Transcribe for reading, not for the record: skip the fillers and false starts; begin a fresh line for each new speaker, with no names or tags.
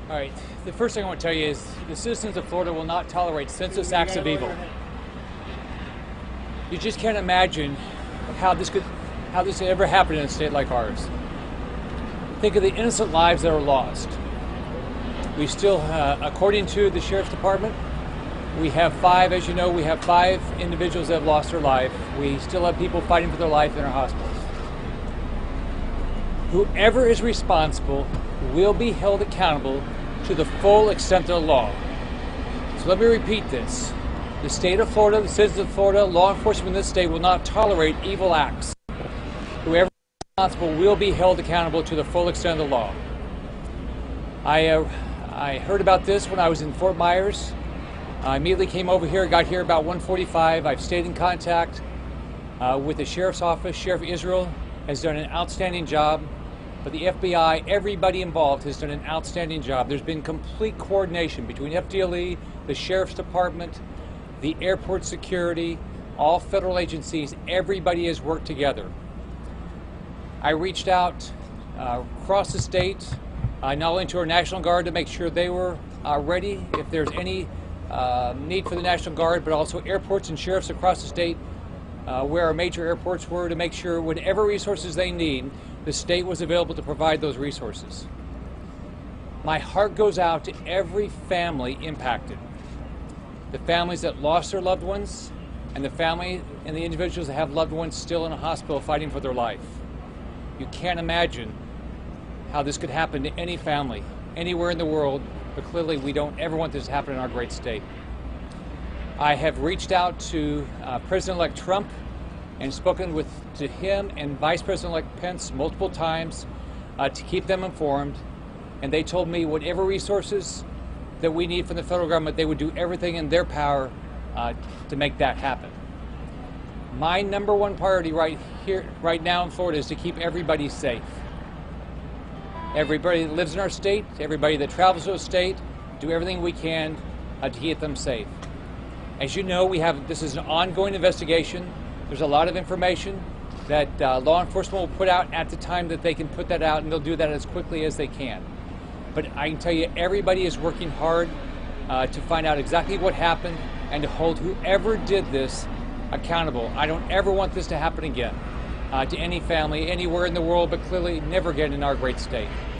All right, the first thing I want to tell you is the citizens of Florida will not tolerate senseless acts of evil. You just can't imagine how this could ever happen in a state like ours. Think of the innocent lives that are lost. We still, according to the Sheriff's Department, we have five individuals that have lost their life. We still have people fighting for their life in our hospitals. Whoever is responsible will be held accountable to the full extent of the law. So let me repeat this. The state of Florida, the citizens of Florida, law enforcement in this state will not tolerate evil acts. Whoever is responsible will be held accountable to the full extent of the law. I heard about this when I was in Fort Myers. I immediately came over here, got here about 1:45. I've stayed in contact with the Sheriff's Office. Sheriff Israel has done an outstanding job. But the FBI, everybody involved has done an outstanding job. There's been complete coordination between FDLE, the Sheriff's Department, the airport security, all federal agencies. Everybody has worked together. I reached out across the state, not only to our National Guard to make sure they were ready if there's any need for the National Guard, but also airports and sheriffs across the state where our major airports were, to make sure whatever resources they need, the state was available to provide those resources. My heart goes out to every family impacted. The families that lost their loved ones, and the family and the individuals that have loved ones still in a hospital fighting for their life. You can't imagine how this could happen to any family, anywhere in the world, but clearly we don't ever want this to happen in our great state. I have reached out to President-elect Trump and spoken to him and Vice President-elect Pence multiple times to keep them informed. And they told me whatever resources that we need from the federal government, they would do everything in their power to make that happen. My number one priority right now in Florida is to keep everybody safe. Everybody that lives in our state, everybody that travels to the state, do everything we can to keep them safe. As you know, this is an ongoing investigation. There's a lot of information that law enforcement will put out at the time that they can put that out, and they'll do that as quickly as they can. But I can tell you, everybody is working hard to find out exactly what happened and to hold whoever did this accountable. I don't ever want this to happen again to any family anywhere in the world, but clearly never again in our great state.